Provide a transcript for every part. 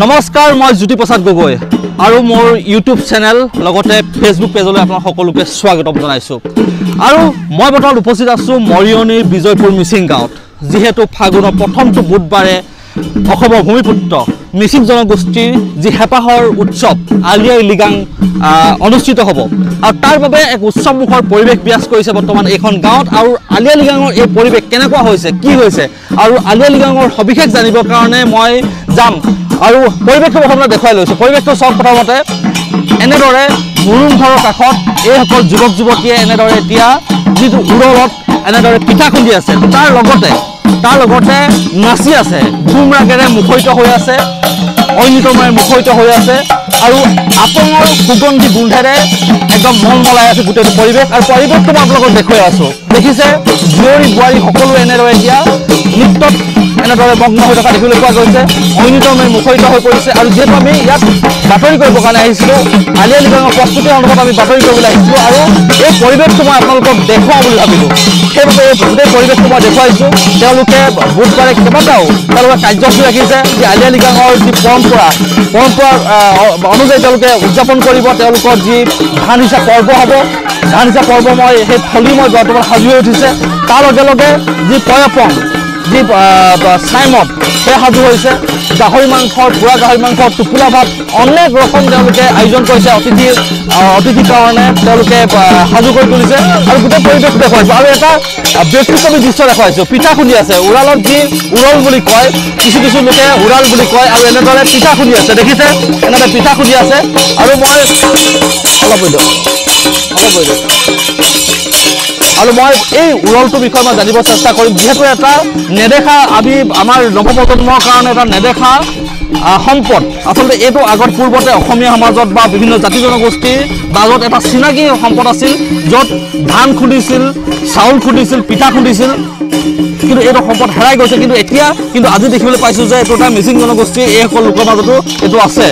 নমস্কাৰ মই জ্যোতি প্ৰসাদ গগৈ আৰু মোৰ ইউটিউব চেনেল লগতে ফেচবুক পেজলৈ আপোনাক সকলোকে স্বাগতম জনাইছোঁ আৰু মই বৰ্তমান উপস্থিত আছোঁ মৰিয়নিৰ বিজয়পুৰ মিচিং গাঁৱত যিহেতু ফাগুনৰ প্ৰথমটো বুধবাৰে অসমৰ ভূমিপুত্ৰ মিচিং জনগোষ্ঠীৰ যি হেঁপাহৰ উৎসৱ আলি আই লৃগাং অনুষ্ঠিত হ'ব আৰু তাৰ বাবে এক উৎসৱমুখৰ পৰিৱেশ বিৰাজ কৰিছে বৰ্তমান এইখন গাঁৱত আৰু আলি আই লৃগাঙৰ এই পৰিৱেশ কেনেকুৱা হৈছে কি হৈছে আৰু আলি আই লৃগাঙৰ সবিশেষ জানিবৰ কাৰণে মই যাম আৰু পৰিৱেশটো প্ৰথমতে দেখুৱাই লৈছোঁ পৰিৱেশটো চব প্ৰথমতে এনেদৰে মুৰুং ঘৰৰ কাষত এইসকল যুৱক যুৱতীয়ে এনেদৰে এতিয়া যিটো উৰলত এনেদৰে পিঠা খুন্দি আছে তাৰ লগতে নাচি আছে ধুম ৰাগেৰে মুখৰিত হৈ আছে ঐনিতমৰে মুখৰিত হৈ আছে আৰু আপঙৰ সুগন্ধি গোন্ধেৰে একদম মন মলাই আছে গোটেইটো পৰিৱেশ আৰু পৰিৱেশটো মই আপোনালোকক দেখুৱাই আছোঁ দেখিছে জীয়ৰী বোৱাৰী সকলো এনেদৰে এতিয়া নৃত্যত এনেদৰে মগ্ন হৈ থকা দেখিবলৈ পোৱা গৈছে ঐনিতমে মুখৰিত হৈ পৰিছে আৰু যিহেতু আমি ইয়াত বাতৰি কৰিবৰ কাৰণে আহিছিলোঁ আলি আই লৃগাঙৰ প্ৰস্তুতিৰ অনুভৱ আমি বাতৰি কৰিবলৈ আহিছিলোঁ আৰু এই পৰিৱেশটো মই আপোনালোকক দেখুৱাওঁ বুলি ভাবিলোঁ সেইবাবে এই গোটেই পৰিৱেশটো মই দেখুৱাইছোঁ তেওঁলোকে বুধবাৰে কেইবাটাও তেওঁলোকে কাৰ্যসূচী ৰাখিছে যে আলি আই লৃগাঙৰ যি পৰম্পৰা অনুযায়ী তেওঁলোকে উদযাপন কৰিব তেওঁলোকৰ যি ধান সিঁচা পৰ্ব হ'ব ধান সিঁচা পৰ্ব মই সেই থলী মই বৰ্তমান সাজু হৈ উঠিছে তাৰ লগে লগে যি পয়পং যি চাইমদ সেই সাজু হৈছে গাহৰি মাংসৰ বুঢ়া গাহৰি মাংসৰ টোপোলা ভাত অনেক ৰকম তেওঁলোকে আয়োজন কৰিছে অতিথিৰ কাৰণে তেওঁলোকে সাজু কৰি তুলিছে আৰু গোটেই পৰিৱেশটো দেখুৱাইছোঁ আৰু এটা ব্যক্তিত্বমী দৃশ্য দেখুৱাইছোঁ পিঠা খুন্দি আছে উৰালত যি উৰল বুলি কয় কিছু লোকে উৰাল বুলি কয় আৰু এনেদৰে পিঠা খুন্দি আছে দেখিছে এনেদৰে পিঠা খুন্দি আছে আৰু মই অলপ আৰু মই এই উৰলটোৰ বিষয়ে মই জানিব চেষ্টা কৰিম যিহেতু এটা নেদেখা আমি আমাৰ নৱপ্ৰজন্মৰ কাৰণে এটা নেদেখা সম্পদ আচলতে এইটো আগত পূৰ্বতে অসমীয়া সমাজত বা বিভিন্ন জাতি জনগোষ্ঠীৰ মাজত এটা চিনাকি সম্পদ আছিল য'ত ধান খুন্দিছিল চাউল খুন্দিছিল পিঠা খুন্দিছিল কিন্তু এইটো সম্পদ হেৰাই গৈছে কিন্তু এতিয়া কিন্তু আজি দেখিবলৈ পাইছোঁ যে এইটো এটা মিচিং জনগোষ্ঠীৰ এইসকল লোকৰ মাজতো এইটো আছে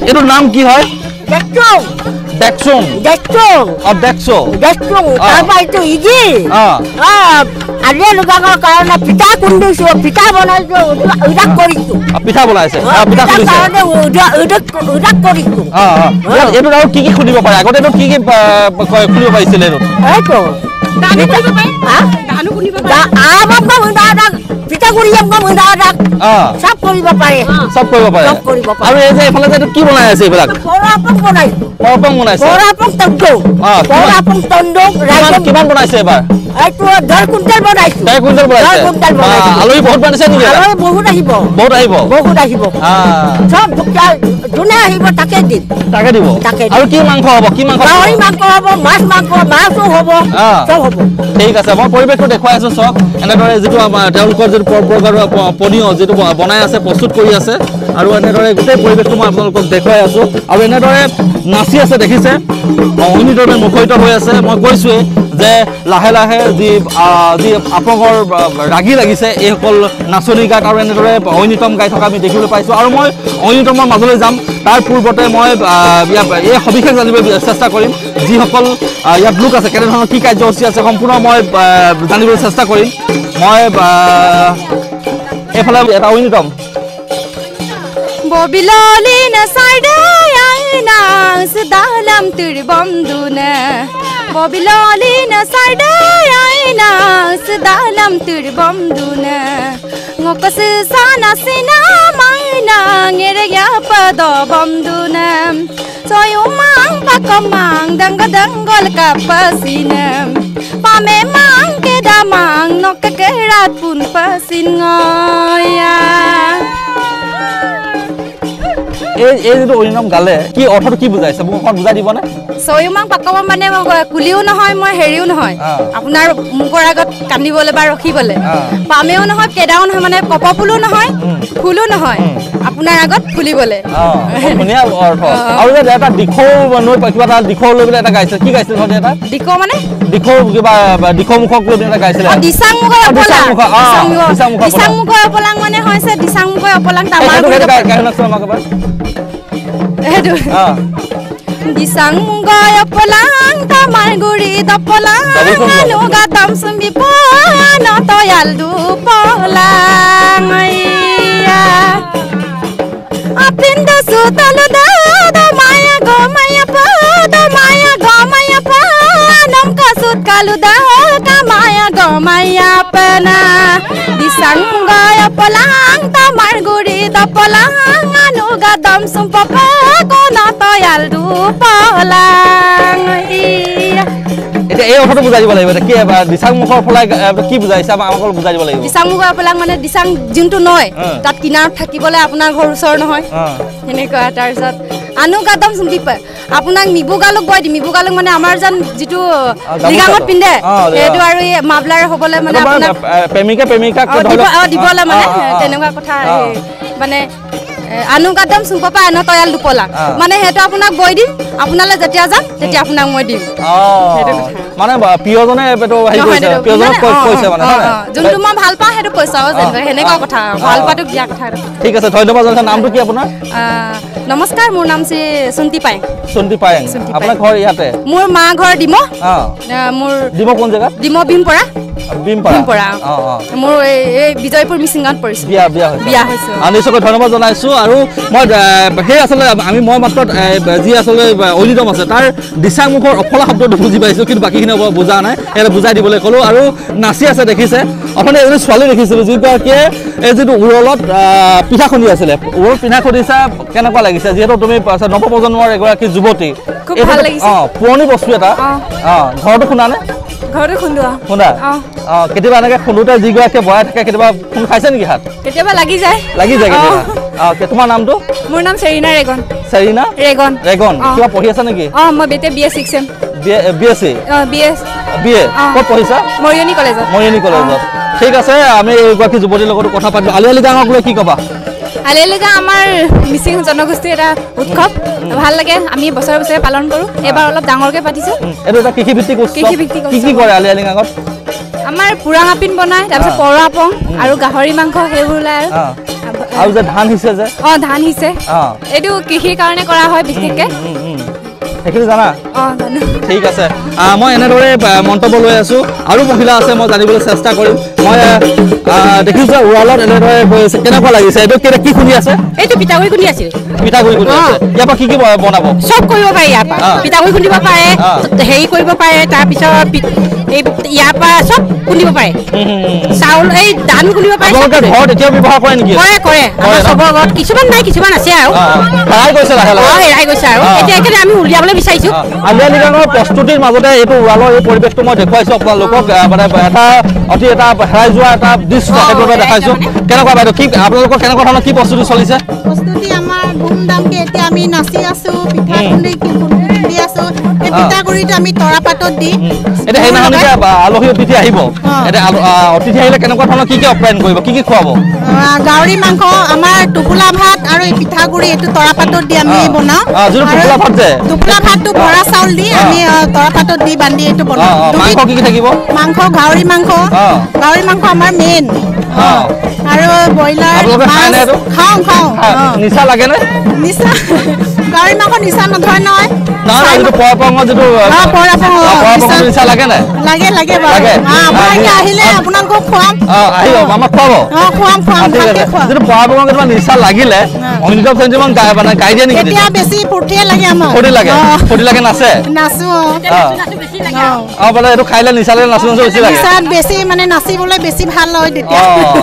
এইটোৰ নাম কি হয় আলি আই লৃগাঙৰ কাৰণে পিঠা খুন্দিছো পিঠা বনাইছো পিঠা বনাইছে এইটো আৰু কি খুন্দিব পাৰে আগতে এইটো কি খুন্দিব পাৰিছিলে পিঠা সব কৰিব পাৰে আৰু এই যে এইফালে যে কি বনাই আছে এইবিলাক পৰপং বনাইছে কিমান বনাইছে এবাৰ এইটো 10 কুইণ্টেল বনাইছো আলহী বহুত বনাইছে নেকি বহুত আহিব সব যোনে আহিব তাকে দিব আৰু কি মাংস হ'ব গাহৰি মাংস হ'ব মাছো হ'ব সব হ'ব ঠিক আছে মই পৰিৱেশটো দেখুৱাই আছোঁ চক এনেদৰে যিটো তেওঁলোকৰ যিটো পৰম্পৰাগত পনীয় যিটো বনাই আছে প্ৰস্তুত কৰি আছে আৰু এনেদৰে গোটেই পৰিৱেশটো মই আপোনালোকক দেখুৱাই আছোঁ আৰু এনেদৰে নাচি আছে দেখিছে ঐনিতমে মুখৰিত হৈ আছে মই কৈছোঁৱেই যে লাহে লাহে যি আপঙৰ ৰাগি লাগিছে এইসকল নাচনি গাত আৰু এনেদৰে ঐনিতম গাই থকা আমি দেখিবলৈ পাইছোঁ আৰু মই ঐনিতমৰ মাজলৈ যাম তাৰ পূৰ্বতে মই এই সবিশেষ জানিবলৈ চেষ্টা কৰিম যিসকল ইয়াত লোক আছে কেনেধৰণৰ কি কাৰ্যসূচী আছে সম্পূৰ্ণ মই জানিবলৈ চেষ্টা কৰিম মই এইফালে এটা ঐনিতম Bobilolina saydayana sedalam tirbamduna Bobilolina saydayana sedalam tirbamduna Ngokas sana sina maina ngerya pada bamduna Soyumang pakamang dangol kapasinam Pamemang kedamang nokkerat pun pasin ngoya এই যেটো অৰিনাম গালে কি অৰ্থটো কি বুজাইছে মোক অকণ বুজাই দিবনে ছয়মাং পাকাব মানে কুলিও নহয় মই হেৰিও নহয় আপোনাৰ মুখৰ আগত কান্দিবলৈ বা ৰখিবলৈ পামেও নহয় কেদাও নহয় মানে কপপুলো নহয় ফুলো নহয় আপোনাৰ আগত ফুলিবলৈ ধুনীয়া অৰ্থ আৰু যে এটা দিখৌ নৈ কিবা এটা দিখৌ লৈ পেলাই এটা গাইছে কি গাইছিল ঘৰতে এটা দিখৌ মানে দিখৌ কিবা দিখৌ মুখক লৈ এটা গাইছিলে দিচাং মুখৰ অপলাং মানে হৈছে দিচাং মুখৰ অপলাং তামাৰ সেইটো দিচাং মুখৰ অপলাং তামাৰ গুৰি দপলাং নুগা দম চুমি পন তয়াল দুপলাং আপিন্দ সুতল দাদ মায়া গো মায়া পদ মায়া গো মায়া পনম কাসুত কালু দা কামায়া গো মায়া পনা দিসাং গয় পলাং তামার গুৰি দপলাং নুগা দম সুম্পপ কোন তয়াল দুপলাং এটা এই অৰ্থটো বুজাই দিব লাগিব এটা কি দিসাং মুখৰ ফলাই কি বুজাইছে আমাক বুজাই দিব লাগিব দিসাং মুখৰ ফলাই মানে দিসাং যোনটো নয় তাত কিনাৰত থাকিবলৈ আপোনাৰ ঘৰ ওচৰ নহয় হেনেকুৱা তাৰছত আনু গাদম সুম্পি আপোনাক মিবুগালক বয় মিবুগালক মানে আমাৰ জান যিটো লিগাঙত পিন্ধে সেইটো আৰু মাবলাৰ হ'বলৈ মানে আপোনাক প্ৰেমিকাক দিবলৈ মানে তেনেকুৱা কথা মানে আনু গাদম সুম্পপা আন তয়াল দুপলা মানে হেতু আপোনাক বই দিম আপোনালে যেতিয়া যাম তেতিয়া আপোনাক মই দিম হেতু কথা মানে পিয়জনে এটো হেই কৈছে পিয়জনক কৈছে মানে যোনটো মই ভাল পা হেতু কৈছে যেন হেনেকা কথা ভাল পাটো বিয়া কথা ঠিক আছে ধন্যবাদ জানছা নামটো কি আপোনাৰ নমস্কাৰ মোৰ নাম শ্ৰী সুন্তি পায়েং আপোনাৰ ঘৰ ইয়াতে মোৰ মা ঘৰ ডিম মোৰ ডিম কোন জায়গা ডিম বিমপৰা মোৰ এই বিজয়পুৰ মিচিংগাঁৱত পৰিছে বিয়া হৈছে নিশ্চয়কৈ ধন্যবাদ জনাইছো আৰু মই সেই আচলতে মই মাত্ৰ যি আচলতে অলিদম আছে তাৰ দিচাং মুখৰ অফলা শব্দটো বুজি পাইছো কিন্তু বাকীখিনি বুজা নাই এটা বুজাই দিবলৈ ক'লো আৰু নাচি আছে দেখিছে আপুনি এজনী ছোৱালী দেখিছিলো যিগৰাকীয়ে এই যিটো উৰলত পিঠা খুন্দি আছিলে উৰলত পিঠা খুন্দিছা কেনেকুৱা লাগিছে যিহেতু তুমি নৱপ্ৰজন্মৰ এগৰাকী যুৱতী পুৰণি বস্তু এটা ঘৰতো খুন্দানে ঘৰটো খুন্দুৱা কেতিয়াবা এনেকে খুন্দোতে যিগৰাকীয়ে বৰাই থাকে কেতিয়াবা খুন খাইছে নেকি হাত কেতিয়াবা লাগি যায় তোমাৰ নামটো মোৰ নাম চেৰিনা ৰেগন কিবা পঢ়ি আছা নেকি মই বেতে বিএ 6 এম বিএ ক'ত পঢ়িছা মৰিয়নি কলেজত ঠিক আছে আমি এইগৰাকী যুৱতীৰ লগত কথা পাতিলো আলি আলি গাঁৱক লৈ কি ক'বা আলি আলি গাঁও আমাৰ মিচিং জনগোষ্ঠীৰ এটা উৎসৱ ভাল লাগে আমি বছৰে বছৰে পালন কৰো এবাৰ অলপ ডাঙৰকৈ পাতিছো এইটো এটা কৃষিভিত্তিক উৎসৱ কি কৰে আলি আলি গাঁৱত আমাৰ পুৰাং আপিন বনাই তাৰপিছত পৰআপং আৰু গাহৰি মাংস সেইবোৰ ওলাই আৰু যে ধান হিছে যে ধান হিছে এইটো কৃষিৰ কাৰণে কৰা হয় বিশেষকৈ সেইখিনি জানা জানো ঠিক আছে মই এনেদৰে মন্তব্য লৈ আছো আৰু মহিলা আছে মই জানিবলৈ চেষ্টা কৰিম মই দেখিছো উৰালত এনেদৰে গৈ আছে কেনেকুৱা লাগিছে এইটো কি খুন্দি আছে এইটো পিঠাগুৰি খুন্দি আছিল পিঠাগুৰি খুন্দি আছে ইয়াৰ পৰা কি বনাব চব কৰিব পাৰি ইয়াৰ পৰা পিঠাগুৰি খুন্দিব পাৰে হেৰি কৰিব পাৰে তাৰপিছত এই ইয়াৰ পৰা চব খুন্দিব পাৰে চাউল এই ধান খুন্দিব পাৰে ঘৰত এতিয়াও ব্যৱহাৰ কৰে নেকি কৰে চবৰ ঘৰত কিছুমান নাই কিছুমান আছে আৰু হেৰাই গৈছে আৰু এতিয়া একেবাৰে আমি উলিয়াবলৈ বিচাৰিছো আলি আলি গাঁৱৰ প্ৰস্তুতিৰ মাজতে এইটো উৰালৰ এই পৰিৱেশটো মই দেখুৱাইছো আপোনালোকক মানে এটা অতি এটা হেৰাই যোৱা এটা দৃশ্য সেইটোকে দেখাইছো কেনেকুৱা বাইদেউ কি আপোনালোকৰ কেনেকুৱা ধৰণৰ কি প্ৰস্তুতি চলিছে প্ৰস্তুতি আমাৰ ধুমধামকে এতিয়া আমি নাচি আছো পিঠা খুন্দি আছো এই পিঠাগুৰিটো আমি তৰাপাতত দি এতিয়া সেইদিনাখন আলহী অতিথি আহিব এতিয়া অতিথি আহিলে কেনেকুৱা ধৰণৰ কি আপ্যায়ন কৰিব কি খুৱাব গাহৰি মাংস আমাৰ টোপোলা ভাত আৰু এই পিঠাগুৰি এইটো তৰাপাতত দি আমি বনাওঁ টোপোলা ভাতটো ভৰা চাউল দি আমি তৰাপাতত দি বান্ধি এইটো বনাওঁ মাংস কি থাকিব মাংস গাহৰি মাংস আমাৰ মেইন আৰু ব্ৰইলাৰ খাওঁ নিচা লাগে নে নিচা গাহৰি মাংস নিচা নধৰে নহয় নিচা লাগে নে লাগে আহিলে আপোনালোকক খুৱাম আমাক খুৱাব যিটো নিচা লাগিলে মানে গাই দিয়ে নেকি বেছি ফূৰ্তিয়ে লাগে ফূৰ্তি লাগে নাচে মানে এইটো খাইলে নিচা লাগে নাচো বেছি মানে নাচিবলৈ বেছি ভাল হয় তেতিয়া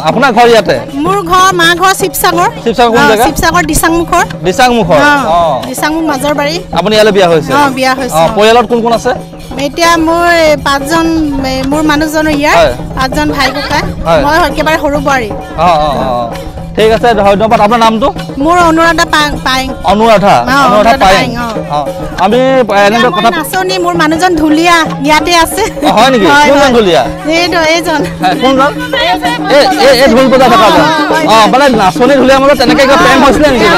আপোনাৰ ঘৰ ইয়াতে মোৰ ঘৰ মা ঘৰ শিৱসাগৰ দিচাংমুখৰ মাজৰ বাৰী আপুনি ইয়ালৈ বিয়া হৈছে পৰিয়ালত কোন কোন আছে এতিয়া মোৰ 5জন মোৰ মানুহজনৰ ইয়াৰ 5জন ভাই ককাই মই একেবাৰে সৰু বোৱাৰী ঠিক আছে ধন্যবাদ আপোনাৰ নামটো মোৰ অনুৰাধা পাইং অনুৰাধা পাইং আমি এনেকৈ কথা নাচনি মোৰ মানুহজন ধুলিয়া ইয়াতে আছে হয় নেকি কোনজন ধুলিয়া এইজন কোনজন এই ঢোল বজাই থকা মানে নাচনি ধুলিয়া মাজত তেনেকৈ কিবা প্ৰেম হৈছিলে নেকি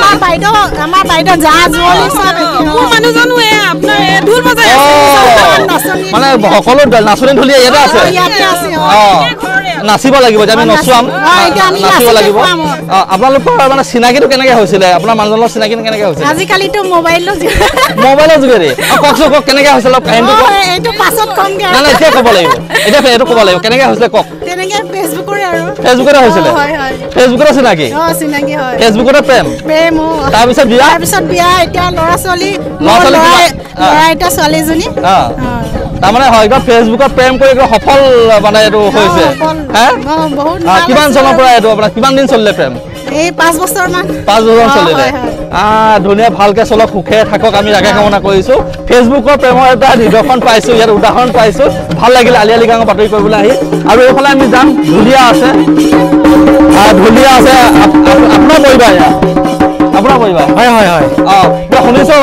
আমাৰ বাইদেউ যা জুৱলি চব মোৰ মানুহজনো আপোনাৰ ঢোল বজাই আছে মানে সকলো নাচনি ধুলিয়া ইয়াতে আছে নাচিব লাগিব যে আমি নচুৱাম নাচিব লাগিব আপোনালোকৰ মানে চিনাকিটো কেনেকৈ হৈছিলে আপোনাৰ মানুহজনৰ চিনাকিটো কেনেকৈ হৈছিলে আজিকালিতো মোবাইলৰ যোগেদি কওকচোন কওক কেনেকৈ হৈছিলে কাহিনীটো কওক এইটো পাছত কমগে নাই নাই এতিয়া ক'ব লাগিব এতিয়া এইটো ক'ব লাগিব কেনেকৈ হৈছিলে কওক তেনেকৈ ফেচবুকৰে আৰু ফেচবুকতে হৈছিলে ফেচবুকতে চিনাকি চিনাকি হয় ফেচবুকতে প্ৰেম তাৰপিছত বিয়া এতিয়া ল'ৰা এটা ছোৱালীজনী তাৰমানে হয় একদম ফেচবুকত প্ৰেম কৰি একদম সফল মানে এইটো হৈছে কিমান চনৰ পৰা এইটো আপোনাৰ কিমান দিন চলিলে প্ৰেম এই 5 বছৰমান চলিলে ধুনীয়া ভালকে চলক সুখে থাকক আমি তাকে কামনা কৰিছো ফেচবুকৰ প্ৰেমৰ এটা নিদৰ্শন পাইছো ইয়াত উদাহৰণ পাইছো ভাল লাগিলে আলি আলি গাঁৱৰ বাতৰি কৰিবলৈ আহি আৰু এইফালে আমি যাম ঢুলীয়া আছে আপোনাৰ পৰিবাৰ আপোনাৰ পৰিবাৰ হয় শুনিছো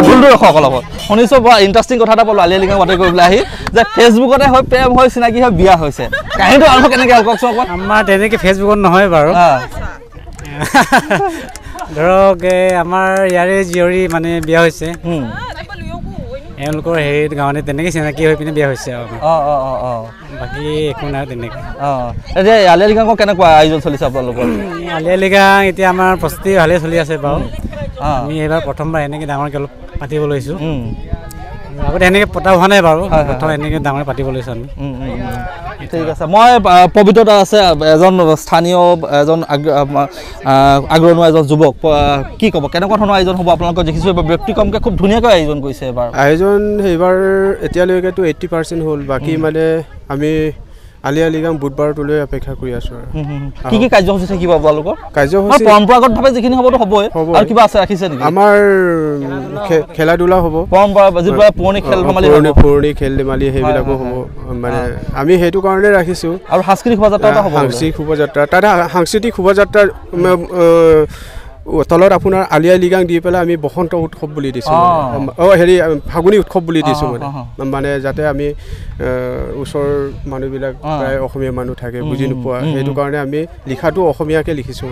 ঢোলটো ৰখক অলপ শুনিছো বৰ ইণ্টাৰেষ্টিং কথা এটা পালো আলি আলি গাঁৱৰ বাতৰি কৰিবলৈ আহি যে ফেচবুকতে হয় প্ৰেম হয় চিনাকি হয় বিয়া হৈছে কাহিনীটো আৰম্ভ কেনেকৈ হ'ল কওকচোন অকণ আমাৰ তেনেকৈ ফেচবুকত নহয় বাৰু ধৰক আমাৰ ইয়াৰে জীয়ৰী মানে বিয়া হৈছে এওঁলোকৰ হেৰি গাঁৱতে তেনেকৈ চিনাকি হৈ পিনে বিয়া হৈছে আৰু বাকী একো নাই তেনেকৈ এতিয়া আলি আলি গাঁও কেনেকুৱা আয়োজন চলিছে আপোনালোকৰ আলি আলি গাঁও এতিয়া আমাৰ প্ৰস্তুতি ভালেই চলি আছে বাৰু আমি এইবাৰ প্ৰথমবাৰ এনেকৈ ডাঙৰকৈ অলপ পাতিব লৈছোঁ আগতে এনেকৈ পতা হোৱা নাই বাৰু প্ৰথম এনেকৈ ডাঙৰ পাতিব লৈছোঁ আমি ঠিক আছে মই পবিত্ৰতা আছে এজন স্থানীয় এজন আগৰণুৱা এজন যুৱক কি ক'ব কেনেকুৱা ধৰণৰ আয়োজন হ'ব আপোনালোকৰ দেখিছোঁ এইবাৰ ব্যক্তিক্ৰমকৈ খুব ধুনীয়াকৈ আয়োজন কৰিছে এইবাৰ এইবাৰ এতিয়ালৈকেতো 80% হ'ল বাকী মানে আমি আলি আলি গাঁও বুধবাৰটোলৈ অপেক্ষা কৰি আছোঁ কি কি কাৰ্যসূচী থাকিব আপোনালোকৰ কাৰ্যসূচী পৰম্পৰাগতভাৱে যিখিনি হ'বতো হ'বই আৰু কিবা আছে ৰাখিছে নেকি আমাৰ খেলা ধূলা হ'ব পৰম্পৰা যিটো পুৰণি খেল ধেমালি পুৰণি খেল ধেমালি সেইবিলাকো হ'ব মানে আমি সেইটো কাৰণে ৰাখিছোঁ আৰু সাংস্কৃতিক শোভাযাত্ৰা এটা হ'ব সাংস্কৃতিক শোভাযাত্ৰা তাতে সাংস্কৃতিক শোভাযাত্ৰাৰ তলত আপোনাৰ আলি আই লৃগাং দি পেলাই আমি বসন্ত উৎসৱ বুলি দিছোঁ হেৰি ফাগুনী উৎসৱ বুলি দিছোঁ মানে যাতে আমি ওচৰৰ মানুহবিলাক প্ৰায় অসমীয়া মানুহ থাকে বুজি নোপোৱা সেইটো কাৰণে আমি লিখাটো অসমীয়াকৈ লিখিছোঁ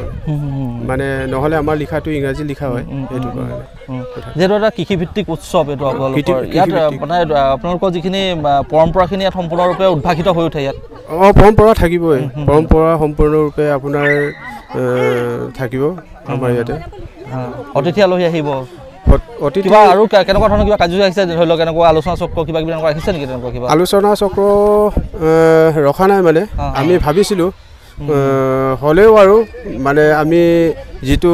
মানে নহ'লে আমাৰ লিখাটো ইংৰাজী লিখা হয় সেইটো কাৰণে যিহেতু এটা কৃষিভিত্তিক উৎসৱ এইটো আপোনালোকৰ ইয়াত মানে আপোনালোকৰ যিখিনি পৰম্পৰাখিনি ইয়াত সম্পূৰ্ণৰূপে উদ্ভাসিত হৈ উঠে ইয়াত পৰম্পৰা থাকিবই পৰম্পৰা সম্পূৰ্ণৰূপে আপোনাৰ থাকিব আমাৰ ইয়াতে অতিথি আলহী আহিব কিবা আৰু কেনেকুৱা ধৰণৰ কিবা কাৰ্যসূচী আহিছে ধৰি লওক এনেকুৱা আলোচনা চক্ৰ কিবা কিবি এনেকুৱা ৰাখিছে নেকি তেনেকুৱা কিবা আলোচনা চক্ৰ ৰখা নাই মানে আমি ভাবিছিলোঁ হ'লেও আৰু মানে আমি যিটো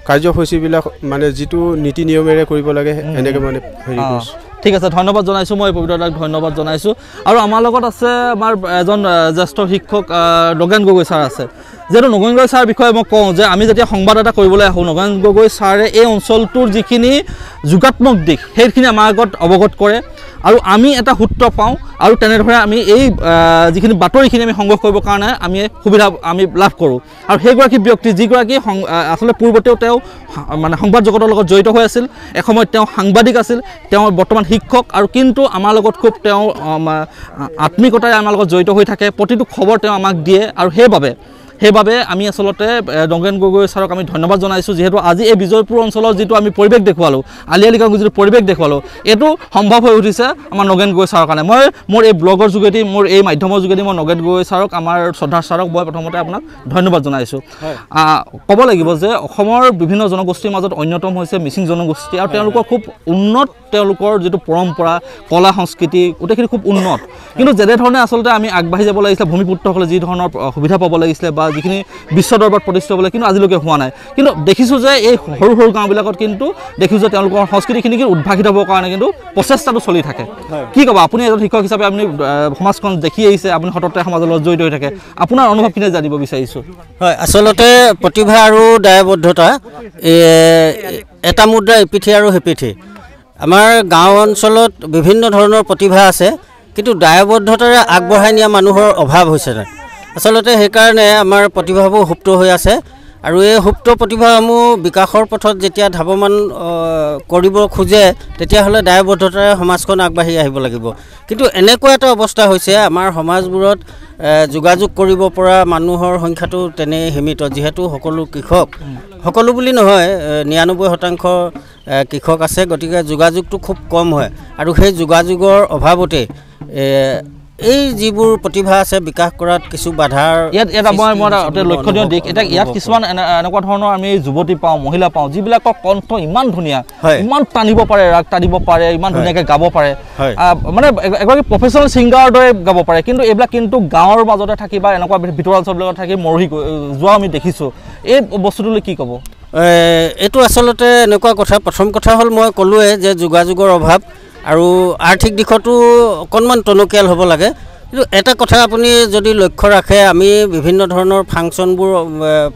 কাৰ্যসূচীবিলাক মানে যিটো নীতি নিয়মেৰে কৰিব লাগে এনেকৈ মানে হেৰি কৰিছোঁ ঠিক আছে ধন্যবাদ জনাইছোঁ মই পবিত্ৰতাক ধন্যবাদ জনাইছোঁ আৰু আমাৰ লগত আছে আমাৰ এজন জ্যেষ্ঠ শিক্ষক নগেন গগৈ ছাৰ আছে যিহেতু নগেন গগৈ ছাৰৰ বিষয়ে মই কওঁ যে আমি যেতিয়া সংবাদ এটা কৰিবলৈ আহোঁ নগেন গগৈ ছাৰে এই অঞ্চলটোৰ যিখিনি যোগাত্মক দিশ সেইখিনি আমাৰ আগত অৱগত কৰে আৰু আমি এটা সূত্ৰ পাওঁ আৰু তেনেদৰে আমি এই যিখিনি বাতৰিখিনি আমি সংগ্ৰহ কৰিবৰ কাৰণে আমি সুবিধা আমি লাভ কৰোঁ আৰু সেইগৰাকী ব্যক্তি যিগৰাকী আচলতে পূৰ্বতেও তেওঁ মানে সংবাদ জগতৰ লগত জড়িত হৈ আছিল এসময়ত তেওঁ সাংবাদিক আছিল তেওঁ বৰ্তমান শিক্ষক আৰু কিন্তু আমাৰ লগত খুব তেওঁ আত্মিকতাৰে আমাৰ লগত জড়িত হৈ থাকে প্ৰতিটো খবৰ তেওঁ আমাক দিয়ে আৰু সেইবাবে আমি আচলতে নগেন গগৈ ছাৰক আমি ধন্যবাদ জনাইছোঁ যিহেতু আজি এই বিজয়পুৰ অঞ্চলৰ যিটো আমি পৰিৱেশ দেখুৱালোঁ আলি আলি গাঁৱৰ যিটো পৰিৱেশ দেখুৱালোঁ এইটো সম্ভৱ হৈ উঠিছে আমাৰ নগেন গগৈ ছাৰৰ কাৰণে মই মোৰ এই ব্লগৰ যোগেদি মোৰ এই মাধ্যমৰ যোগেদি মই নগেন গগৈ ছাৰক আমাৰ শ্ৰদ্ধা ছাৰক মই প্ৰথমতে আপোনাক ধন্যবাদ জনাইছোঁ ক'ব লাগিব যে অসমৰ বিভিন্ন জনগোষ্ঠীৰ মাজত অন্যতম হৈছে মিচিং জনগোষ্ঠী আৰু তেওঁলোকৰ খুব উন্নত তেওঁলোকৰ যিটো পৰম্পৰা কলা সংস্কৃতি গোটেইখিনি খুব উন্নত কিন্তু যেনেধৰণে আচলতে আমি আগবাঢ়ি যাব লাগিছিলে ভূমিপুত্ৰসকলে যি ধৰণৰ সুবিধা পাব লাগিছিলে বা যিখিনি বিশ্ব দৰবাৰত প্ৰতিষ্ঠিত হ'বলৈ কিন্তু আজিলৈকে হোৱা নাই কিন্তু দেখিছোঁ যে এই সৰু সৰু গাঁওবিলাকত কিন্তু দেখিছোঁ যে তেওঁলোকৰ সংস্কৃতিখিনি কিন্তু উদ্ভাসিত হ'বৰ কাৰণে কিন্তু প্ৰচেষ্টাটো চলি থাকে কি ক'ব আপুনি এজন শিক্ষক হিচাপে আপুনি সমাজখন দেখি আহিছে আপুনি সততে সমাজৰ লগত জড়িত হৈ থাকে আপোনাৰ অনুভৱখিনি জানিব বিচাৰিছোঁ হয় আচলতে প্ৰতিভা আৰু দায়বদ্ধতা এটা মুদ্ৰা ইপিঠি আৰু সিপিঠি আমাৰ গাঁও অঞ্চলত বিভিন্ন ধৰণৰ প্ৰতিভা আছে কিন্তু দায়বদ্ধতাৰে আগবঢ়াই নিয়া মানুহৰ অভাৱ হৈছে আচলতে সেইকাৰণে আমাৰ প্ৰতিভাবোৰ সুপ্ত হৈ আছে আৰু এই সুপ্ত প্ৰতিভাসমূহ বিকাশৰ পথত যেতিয়া ধাৱমান কৰিব খোজে তেতিয়াহ'লে দায়বদ্ধতাৰে সমাজখন আগবাঢ়ি আহিব লাগিব কিন্তু এনেকুৱা এটা অৱস্থা হৈছে আমাৰ সমাজবোৰত যোগাযোগ কৰিব পৰা মানুহৰ সংখ্যাটো তেনে সীমিত যিহেতু সকলো কৃষক সকলো বুলি নহয় 99% কৃষক আছে গতিকে যোগাযোগটো খুব কম হয় আৰু সেই যোগাযোগৰ অভাৱতে এই যিবোৰ প্ৰতিভা আছে বিকাশ কৰাত কিছু বাধাৰ ইয়াত মই লক্ষণীয় দিশ এটা ইয়াত কিছুমান এনেকুৱা ধৰণৰ আমি যুৱতী পাওঁ মহিলা পাওঁ যিবিলাকৰ কণ্ঠ ইমান ধুনীয়া ইমান টানিব পাৰে ৰাগ টানিব পাৰে ইমান ধুনীয়াকৈ গাব পাৰে মানে এগৰাকী প্ৰফেচনেল ছিংগাৰৰ দৰে গাব পাৰে কিন্তু এইবিলাক কিন্তু গাঁৱৰ মাজতে থাকি বা এনেকুৱা ভিতৰুৱা অঞ্চলবিলাকত থাকি মৰহি যোৱা আমি দেখিছোঁ এই বস্তুটোলৈ কি ক'ব এইটো আচলতে এনেকুৱা কথা প্ৰথম কথা হ'ল মই ক'লোৱে যে যোগাযোগৰ অভাৱ আৰু আৰ্থিক দিশতো অকণমান টনকিয়াল হ'ব লাগে কিন্তু এটা কথা আপুনি যদি লক্ষ্য ৰাখে আমি বিভিন্ন ধৰণৰ ফাংচনবোৰ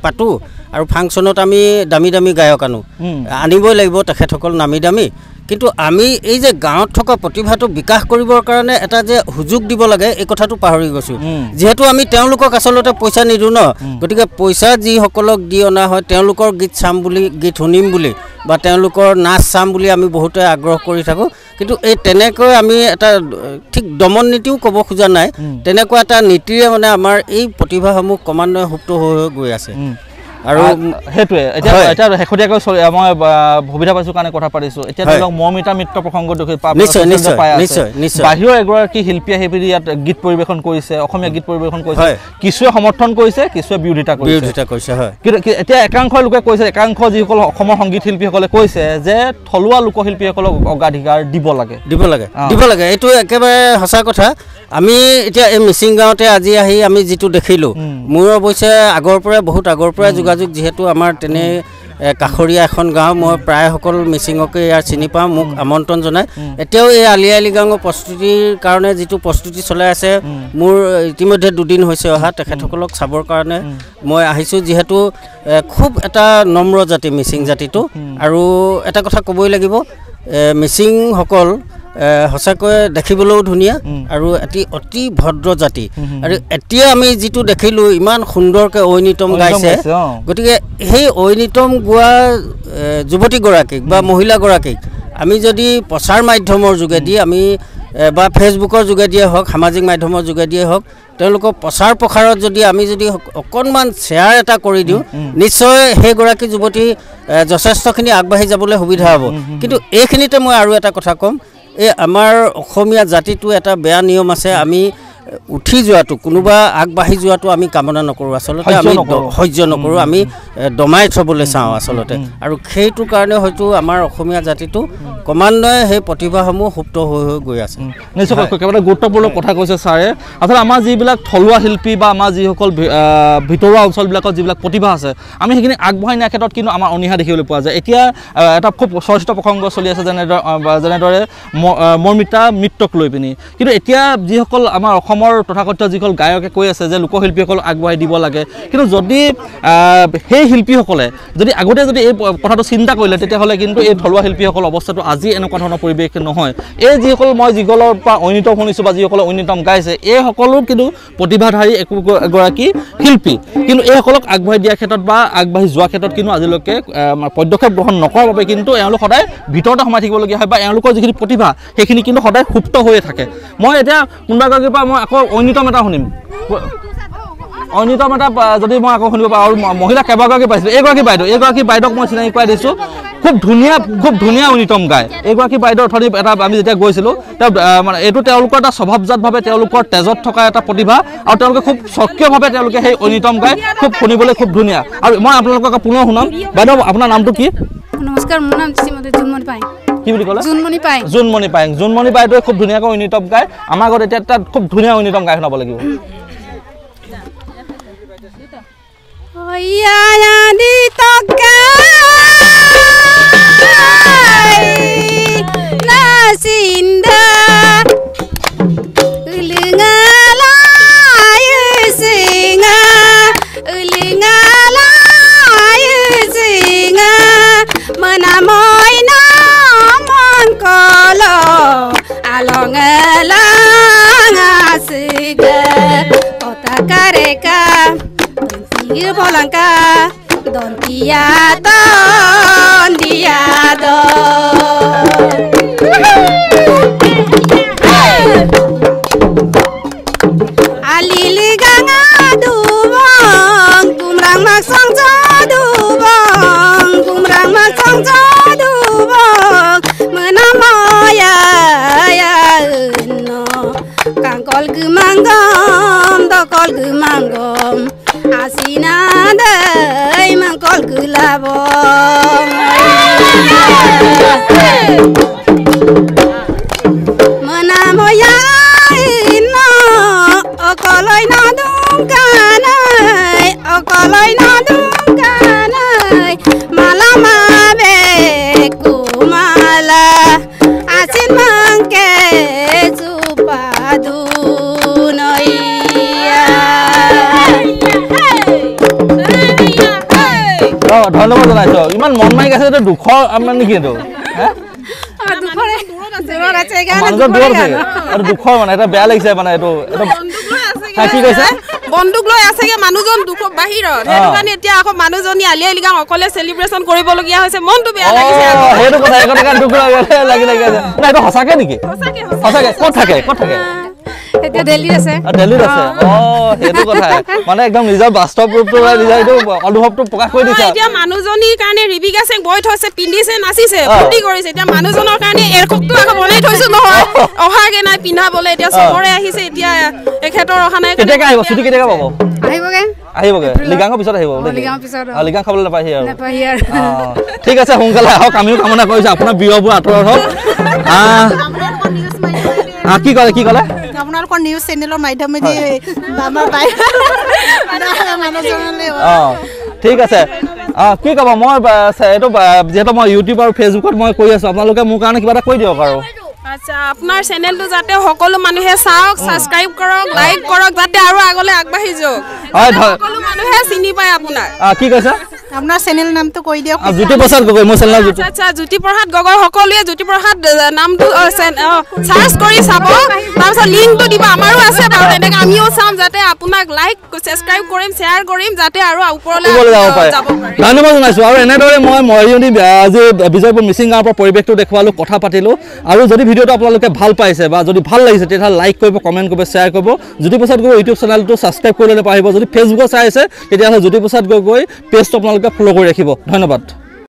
পাতোঁ আৰু ফাংচনত আমি দামী দামী গায়ক আনিবই লাগিব তেখেতসকল নামী দামী কিন্তু আমি এই যে গাঁৱত থকা প্ৰতিভাটো বিকাশ কৰিবৰ কাৰণে এটা যে সুযোগ দিব লাগে এই কথাটো পাহৰি গৈছোঁ যেহেতু আমি তেওঁলোকক আচলতে পইচা নিদিওঁ ন গতিকে পইচা যিসকলক দি অনা হয় তেওঁলোকৰ গীত চাম বুলি গীত শুনিম বুলি বা তেওঁলোকৰ নাচ চাম বুলি আমি বহুতে আগ্ৰহ কৰি থাকোঁ কিন্তু এই তেনেকৈ আমি এটা ঠিক দমন নীতিও ক'ব খোজা নাই তেনেকুৱা এটা নীতিৰে মানে আমাৰ এই প্ৰতিভাসমূহ ক্ৰমান্বয়ে সুপ্ত হৈ গৈ আছে আৰু সেইটোৱে এতিয়া শেহতীয়াকৈ মই সুবিধা পাইছোঁ কাৰণে কথা পাতিছোঁ এতিয়া ধৰি লওক মমিতা মিত্ৰ প্ৰসংগ বাহিৰৰ এগৰাকী শিল্পী আহি পিনি ইয়াত গীত পৰিৱেশন কৰিছে অসমীয়া গীত পৰিৱেশন কৰিছে কিছুৱে সমৰ্থন কৰিছে কিছুৱে বিৰোধিতা কৰিছে কিন্তু এতিয়া একাংশ লোকে কৈছে একাংশ যিসকল অসমৰ সংগীত শিল্পীসকলে কৈছে যে থলুৱা লোকশিল্পীসকলক অগ্ৰাধিকাৰ দিব লাগে এইটো একেবাৰে সঁচা কথা আমি এতিয়া এই মিচিং গাঁৱতে আজি আহি আমি যিটো দেখিলোঁ মোৰ অৱশ্যে বহুত আগৰ পৰাই যোগাযোগ যেহেতু আমাৰ তেনে কাষৰীয়া এখন গাঁও মই প্ৰায় সকল মিচিঙকে ইয়াৰ চিনি পাওঁ মোক আমন্ত্ৰণ জনায় এতিয়াও এই আলি আই লৃগাঙৰ প্ৰস্তুতিৰ কাৰণে যিটো প্ৰস্তুতি চলাই আছে মোৰ ইতিমধ্যে 2 দিন হৈছে অহা তেখেতসকলক চাবৰ কাৰণে মই আহিছোঁ যিহেতু খুব এটা নম্ৰ জাতি মিচিং জাতিটো আৰু এটা কথা ক'বই লাগিব মিচিংসকল সঁচাকৈ দেখিবলৈও ধুনীয়া আৰু অতি ভদ্ৰ জাতি আৰু এতিয়া আমি যিটো দেখিলোঁ ইমান সুন্দৰকৈ ঐনিতম গাইছে গতিকে সেই ঐনিতম গোৱা যুৱতীগৰাকীক বা মহিলাগৰাকীক আমি যদি প্ৰচাৰ মাধ্যমৰ যোগেদি আমি বা ফেচবুকৰ যোগেদিয়ে হওক সামাজিক মাধ্যমৰ যোগেদিয়ে হওক তেওঁলোকক প্ৰচাৰ প্ৰসাৰত যদি আমি যদি অকণমান শ্বেয়াৰ এটা কৰি দিওঁ নিশ্চয় সেইগৰাকী যুৱতী যথেষ্টখিনি আগবাঢ়ি যাবলৈ সুবিধা হ'ব কিন্তু এইখিনিতে মই আৰু এটা কথা ক'ম এই আমাৰ অসমীয়া জাতিটো এটা বেয়া নিয়ম আছে আমি উঠি যোৱাটো কোনোবা আগবাঢ়ি যোৱাটো আমি কামনা নকৰোঁ আচলতে আমি সহ্য নকৰোঁ আমি দমাই থ'বলৈ চাওঁ আচলতে আৰু সেইটো কাৰণে হয়তো আমাৰ অসমীয়া জাতিটো ক্ৰমান্বয়ে সেই প্ৰতিভাসমূহ সুপ্ত হৈ গৈ আছে নিশ্চয় একেবাৰে গুৰুত্বপূৰ্ণ কথা কৈছে ছাৰে আচলতে আমাৰ যিবিলাক থলুৱা শিল্পী বা আমাৰ যিসকল ভিতৰুৱা অঞ্চলবিলাকত যিবিলাক প্ৰতিভা আছে আমি সেইখিনি আগবঢ়াই নিয়াৰ ক্ষেত্ৰত কিন্তু আমাৰ অনীহা দেখিবলৈ পোৱা যায় এতিয়া এটা খুব চৰ্চিত প্ৰসংগ চলি আছে যেনেদৰে মমিতা মিত্ৰক লৈ পিনি কিন্তু এতিয়া যিসকল আমাৰ অসমৰ তথাকথিত যিসকল গায়কে কৈ আছে যে লোকশিল্পীসকল আগবঢ়াই দিব লাগে কিন্তু যদি সেই শিল্পীসকলে যদি আগতে যদি এই কথাটো চিন্তা কৰিলে তেতিয়াহ'লে কিন্তু এই থলুৱা শিল্পীসকলৰ অৱস্থাটো আজি এনেকুৱা ধৰণৰ পৰিৱেশ নহয় এই যিসকল মই যিসকলৰ পৰা ঐনিতম শুনিছোঁ বা যিসকলে ঐনিতম গাইছে এই সকলো কিন্তু প্ৰতিভাধাৰী এগৰাকী শিল্পী কিন্তু এইসকলক আগবঢ়াই দিয়াৰ ক্ষেত্ৰত বা আগবাঢ়ি যোৱাৰ ক্ষেত্ৰত কিন্তু আজিলৈকে পদক্ষেপ গ্ৰহণ নকৰাৰ বাবে কিন্তু এওঁলোক সদায় ভিতৰতে সোমাই থাকিবলগীয়া হয় বা এওঁলোকৰ যিখিনি প্ৰতিভা সেইখিনি কিন্তু সদায় সুপ্ত হৈয়ে থাকে মই এতিয়া কোনোবা এগৰাকীৰ পৰা মই আকৌ ঐনিতম এটা শুনিম ঐনিতম এটা যদি মই আকৌ শুনিব পাৰোঁ আৰু মহিলা কেইবাগৰাকী পাইছিলোঁ এইগৰাকী বাইদেউক মই চিনাকি কৰাই দিছোঁ খুব ধুনীয়া ঐনিতম গায় এইগৰাকী বাইদেউ অথনি এটা আমি যেতিয়া গৈছিলোঁ মানে এইটো তেওঁলোকৰ এটা স্বভাৱজাতভাৱে তেওঁলোকৰ তেজত থকা এটা প্ৰতিভা আৰু তেওঁলোকে খুব সক্ৰিয়ভাৱে তেওঁলোকে সেই ঐনিতম গায় খুব শুনিবলৈ খুব ধুনীয়া আৰু মই আপোনালোকক পুনৰ শুনাম বাইদেউ আপোনাৰ নামটো কি নমস্কাৰ মোৰ নাম শ্ৰীমতী জুনমণি পায়েং কি বুলি ক'লে জুনমণি পায়েং জুনমণি বাইদেৱে খুব ধুনীয়াকৈ ঐনিতম গায় আমাৰ আগত এতিয়া এটা খুব ধুনীয়া ঐনিতম গাই শুনাব লাগিব Bolangka, Alili ganga dubong kumrang maksang jadubong kumrang maksang jadubong menamoya ya no kangkol gemanggam dokol gemanggam asina dai mangkol gelabong menamoya okoloi na dungkanai malama be kumala asin mangke supadunoia ধন্যবাদ জনাইছো ইমান মন মাৰি আছে দুখৰ আমাৰ নেকি এইটো দুখৰ মানে এটা বেয়া লাগিছে মানে এইটো কি কৈছে বন্দুক লৈ আছেগে মানুহজন দুখ বাহিৰত সেইটো কাৰণে এতিয়া আকৌ মানুহজনী আলি আই লৃগাং অকলে সেলিব্ৰেচন কৰিবলগীয়া হৈছে মনটো বেয়া লাগিছে সেইটো কথা এটা কাৰণ দুখ লাগি আছে না এইটো সঁচাকে নেকি সঁচাকে ক'ত থাকে এতিয়া দিল্লীত আছে সেইটো কথা মানে একদম নিজৰ বাস্তৱ ৰূপটো নিজৰ এইটো অনুভৱটো প্ৰকাশ কৰি দিছে এতিয়া মানুহজনীৰ কাৰণে ৰিবিকা সিং বৈ থৈছে পিন্ধিছে নাচিছে ফূৰ্তি কৰিছে এতিয়া মানুহজনৰ কাৰণে এৰখকটো আকৌ বনাই থৈছো নহয় অহাগে নাই পিন্ধাবলে এতিয়া চবৰে আহিছে এতিয়া এখেতৰ অহা নাই কেতিয়া আহিব ছুটি কেতিয়া পাব আহিবগে লিগাঙৰ পিছত আহিব লিগাং খাবলৈ নাপায়হি আৰু ঠিক আছে সোনকালে আহক আমিও কামনা কৰিছো আপোনাৰ বিয়বোৰ আঁতৰত হওক কি ক'লে আপোনালোকৰ নিউজ চেনেলৰ মাধ্যমেদি আমাৰ ঠিক আছে কি ক'ব মই এইটো যিহেতু মই ইউটিউব আৰু ফেচবুকত মই কৈ আছো আপোনালোকে মোৰ কাৰণে কিবা এটা কৈ দিয়ক আৰু আচ্ছা আপোনাৰ চেনেলটো যাতে সকলো মানুহে চাওক সাবস্ক্ৰাইব কৰক লাইক কৰক যাতে আৰু আগলৈ আগবাঢ়ি যাওক হয় সকলো মানুহে চিনি পায় আপোনাক কি কৈছে আপোনাৰ চেনেল নামটো কৈ দিয়ক জ্যোতিপ্ৰসাদ গগৈ মোৰ চেনেল আচ্ছা জ্যোতিপ্ৰসাদ গগৈ সকলোৱে জ্যোতিপ্ৰসাদ নামটো সাৰ্চ কৰি চাব তাৰপিছত লিংকটো দিব আমাৰো আছে বাৰু তেনেকৈ আমিও চাম যাতে আপোনাক লাইক সাবস্ক্ৰাইব কৰিম শ্বেয়াৰ কৰিম যাতে আৰু ওপৰলৈ যাব পাৰে ধন্যবাদ জনাইছোঁ আৰু এনেদৰে মই মৰিয়নি আজি বিজয়পুৰ মিচিং গাঁৱৰ পৰা পৰিৱেশটো দেখুৱালোঁ কথা পাতিলোঁ আৰু যদি ভিডিঅ'টো আপোনালোকে ভাল পাইছে বা যদি ভাল লাগিছে তেতিয়াহ'লে লাইক কৰিব কমেণ্ট কৰিব শ্বেয়াৰ কৰিব জ্যোতিপ্ৰসাদ গগৈ ইউটিউব চেনেলটো ছাবস্ক্ৰাইব কৰি ল'লে পাৰিব যদি ফেচবুকত চাই আছে তেতিয়াহ'লে জ্যোতিপ্ৰসাদ গগৈ পেজটো আপোনালোকে ফ'ল' কৰি ৰাখিব ধন্যবাদ